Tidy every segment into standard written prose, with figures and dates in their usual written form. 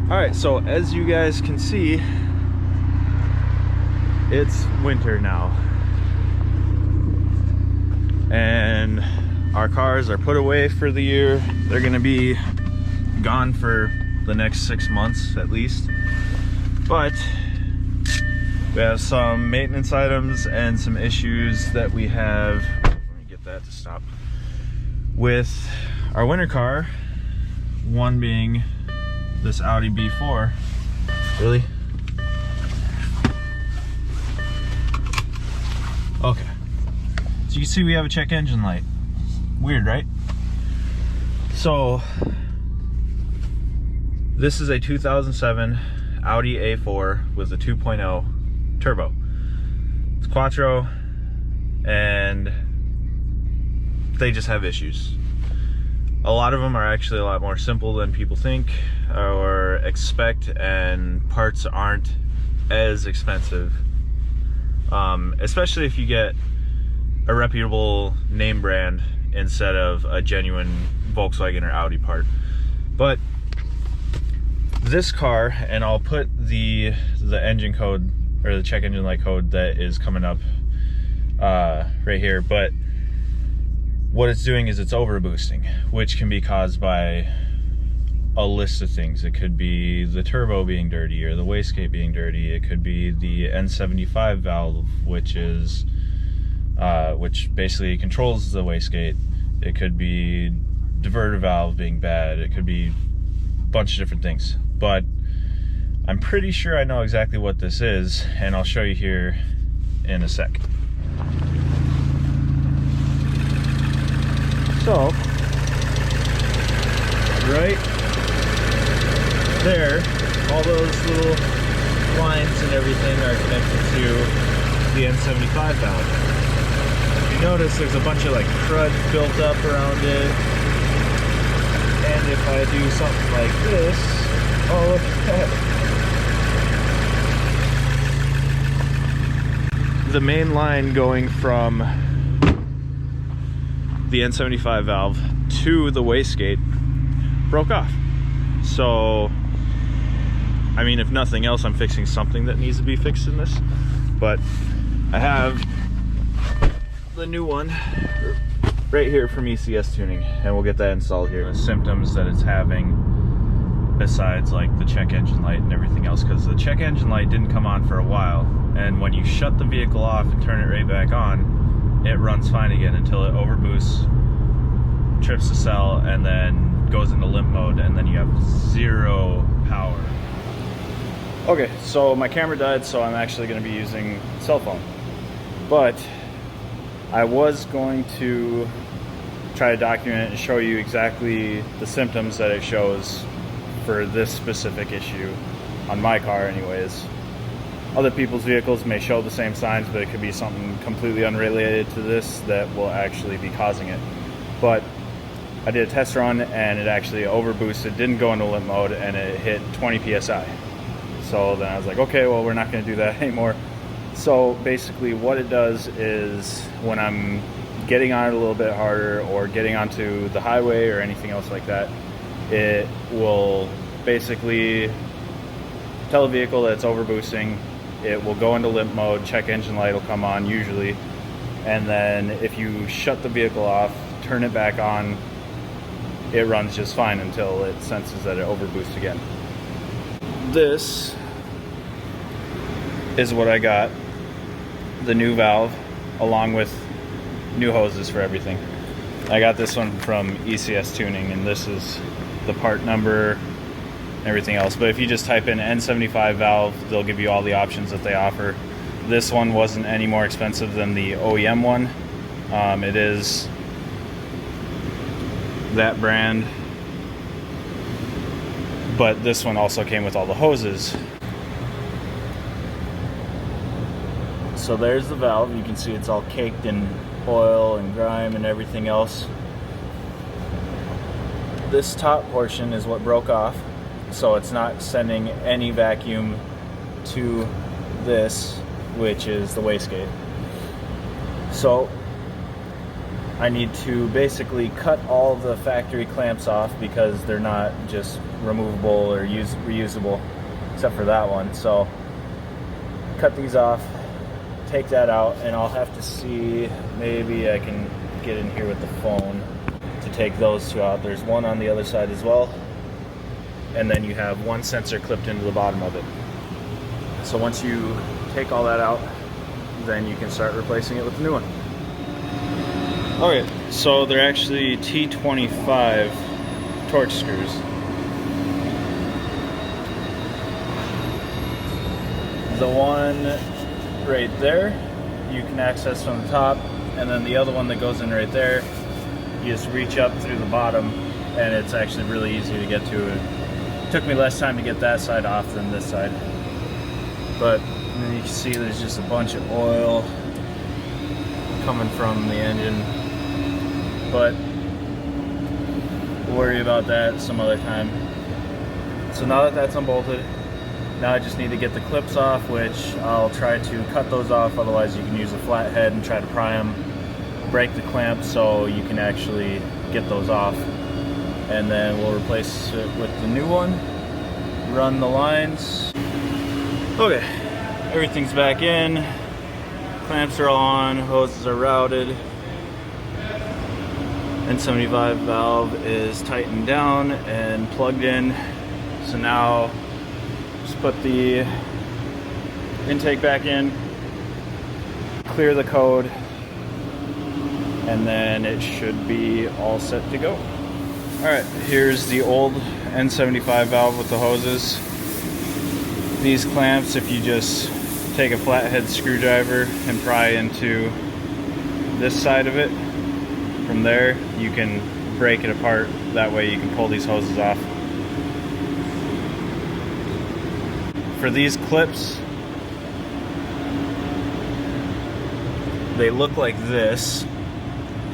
Alright, so as you guys can see, it's winter now. And our cars are put away for the year. They're gonna be gone for the next 6 months at least. But we have some maintenance items and some issues that we have. Let me get that to stop. With our winter car, one being this Audi B4. Really? Okay. So you can see we have a check engine light. Weird, right? So this is a 2007 Audi A4 with a 2.0 turbo. It's quattro, and they just have issues. A lot of them are actually a lot more simple than people think or expect, and parts aren't as expensive, especially if you get a reputable name brand instead of a genuine Volkswagen or Audi part. But this car, and I'll put the engine code or the check engine light code that is coming up right here, but what it's doing is it's overboosting, which can be caused by a list of things. It could be the turbo being dirty or the wastegate being dirty. It could be the N75 valve, which is which basically controls the wastegate. It could be diverter valve being bad. It could be a bunch of different things. But I'm pretty sure I know exactly what this is, and I'll show you here in a sec. So, right there, all those little lines and everything are connected to the N75 valve. If you notice, there's a bunch of like crud built up around it. And if I do something like this, oh look at that. The main line going from the N75 valve to the wastegate broke off. So, I mean, if nothing else, I'm fixing something that needs to be fixed in this. But I have the new one right here from ECS Tuning, and we'll get that installed here. The symptoms that it's having, besides like the check engine light and everything else, because the check engine light didn't come on for a while, and when you shut the vehicle off and turn it right back on, it runs fine again until it overboosts, trips the cell, and then goes into limp mode, and then you have zero power. Okay, so my camera died, so I'm actually going to be using cell phone. But I was going to try to document it and show you exactly the symptoms that it shows for this specific issue on my car anyways. Other people's vehicles may show the same signs, but it could be something completely unrelated to this that will actually be causing it. But I did a test run, and it actually overboosted, didn't go into limp mode, and it hit 20 psi. So then I was like, okay, well, we're not going to do that anymore. So basically what it does is when I'm getting on it a little bit harder or getting onto the highway or anything else like that, it will basically tell the vehicle that it's overboosting. It will go into limp mode, check engine light will come on usually, and then if you shut the vehicle off, turn it back on, it runs just fine until it senses that it overboosts again. This is what I got, the new valve, along with new hoses for everything. I got this one from ECS Tuning, and this is the part number, everything else. But if you just type in N75 valve, they'll give you all the options that they offer. This one wasn't any more expensive than the OEM one. It is that brand, but this one also came with all the hoses. So there's the valve. You can see it's all caked in oil and grime and everything else. This top portion is what broke off, so it's not sending any vacuum to this, which is the wastegate. So I need to basically cut all the factory clamps off because they're not just removable or reusable, except for that one. So cut these off, take that out, and I'll have to see, maybe I can get in here with the phone to take those two out. There's one on the other side as well, and then you have one sensor clipped into the bottom of it. So once you take all that out, then you can start replacing it with the new one. Okay, so they're actually T25 torch screws. The one right there you can access from the top, and then the other one that goes in right there, you just reach up through the bottom, and it's actually really easy to get to. It took me less time to get that side off than this side. But you can see there's just a bunch of oil coming from the engine. But we'll worry about that some other time. So now that that's unbolted, now I just need to get the clips off, which I'll try to cut those off. Otherwise you can use a flathead and try to pry them, break the clamps so you can actually get those off. And then we'll replace it with the new one, run the lines. Okay, everything's back in, clamps are all on, hoses are routed. N75 valve is tightened down and plugged in. So now just put the intake back in, clear the code, and then it should be all set to go. All right, here's the old N75 valve with the hoses. These clamps, if you just take a flathead screwdriver and pry into this side of it, from there you can break it apart. That way you can pull these hoses off. For these clips, they look like this,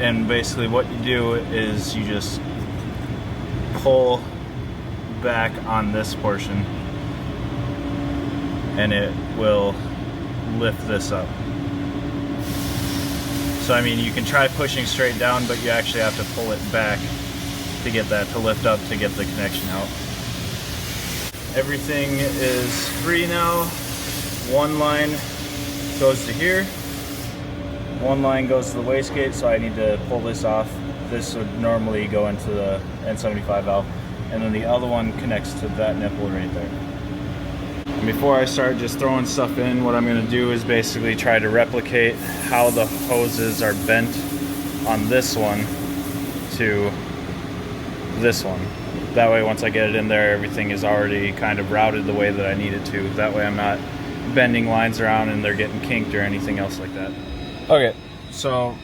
and basically what you do is you just pull back on this portion and it will lift this up. So I mean, you can try pushing straight down, but you actually have to pull it back to get that to lift up to get the connection out. Everything is free now. One line goes to here, one line goes to the wastegate, so I need to pull this off. This would normally go into the N75 valve, and then the other one connects to that nipple right there. And before I start just throwing stuff in, what I'm going to do is basically try to replicate how the hoses are bent on this one to this one. That way once I get it in there, everything is already kind of routed the way that I need it to. That way I'm not bending lines around and they're getting kinked or anything else like that. Okay, so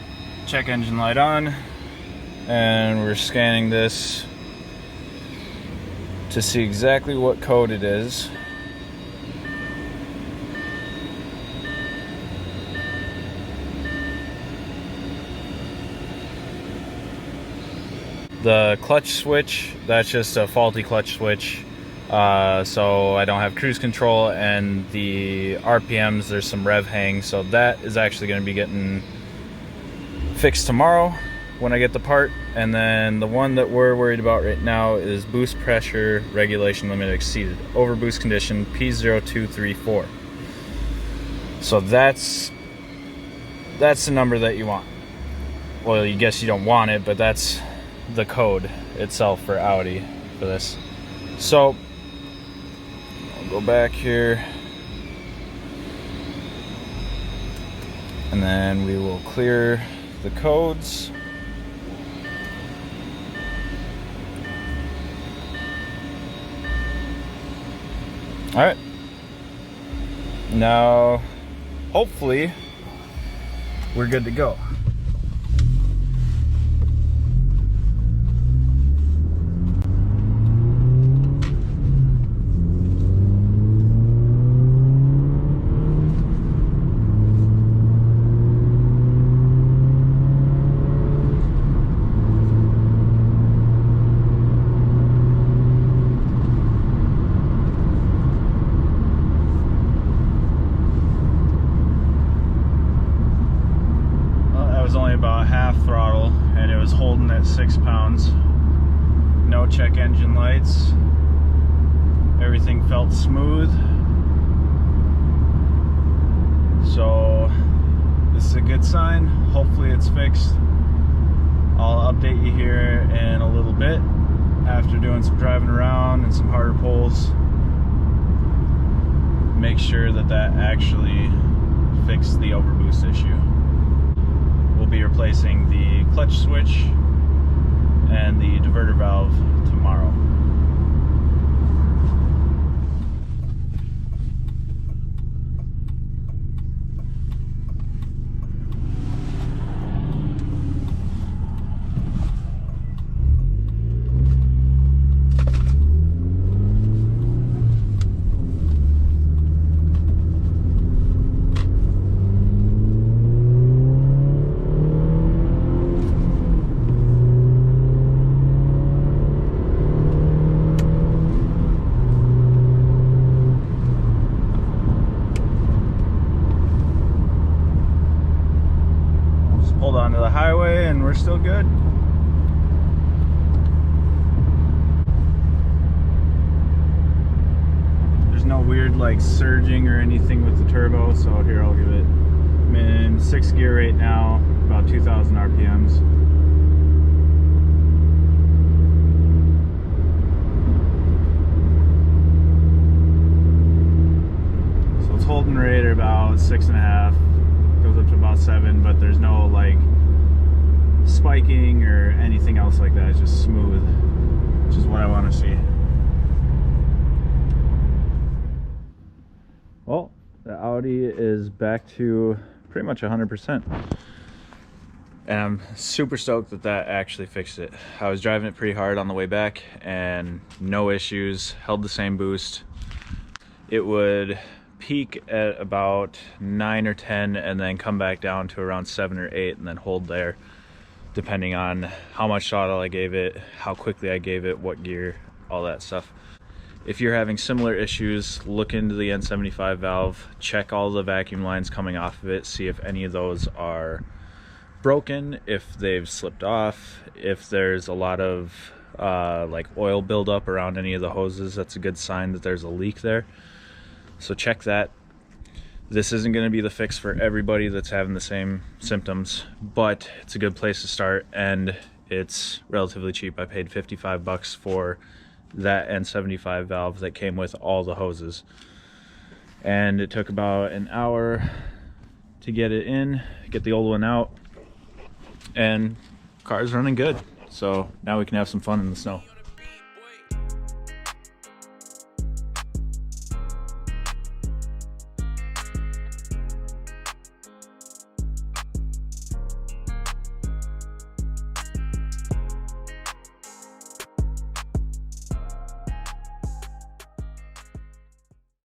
check engine light on, and we're scanning this to see exactly what code it is. The clutch switch, that's just a faulty clutch switch, so I don't have cruise control, and the RPMs, there's some rev hang, so that is actually going to be getting fixed tomorrow when I get the part. And then the one that we're worried about right now is boost pressure regulation limit exceeded, overboost condition P0234. So that's the number that you want. Well, you guess you don't want it, but that's the code itself for Audi for this. So I'll go back here, and then we will clear the codes. All right, now hopefully we're good to go. lights, everything felt smooth. So this is a good sign. Hopefully it's fixed. I'll update you here in a little bit after doing some driving around and some harder pulls. Make sure that that actually fixed the overboost issue. We'll be replacing the clutch switch and the diverter valve tomorrow. Pulled onto the highway and we're still good. There's no weird like surging or anything with the turbo, so here I'll give it. I'm in 6th gear right now, about 2,000 RPMs. So it's holding rate at about 6.5. Goes up to about 7, but there's no like spiking or anything else like that. It's just smooth, which is what I want to see. Well, the Audi is back to pretty much 100%, and I'm super stoked that that actually fixed it. I was driving it pretty hard on the way back and no issues, held the same boost. It would peak at about 9 or 10 and then come back down to around 7 or 8 and then hold there, depending on how much throttle I gave it, how quickly I gave it, what gear, all that stuff. If you're having similar issues, look into the N75 valve, check all the vacuum lines coming off of it, see if any of those are broken, if they've slipped off, if there's a lot of like oil buildup around any of the hoses. That's a good sign that there's a leak there. So check that. This isn't going to be the fix for everybody that's having the same symptoms, but it's a good place to start, and it's relatively cheap. I paid 55 bucks for that N75 valve that came with all the hoses, and it took about an hour to get it in, get the old one out, and car's running good. So now we can have some fun in the snow.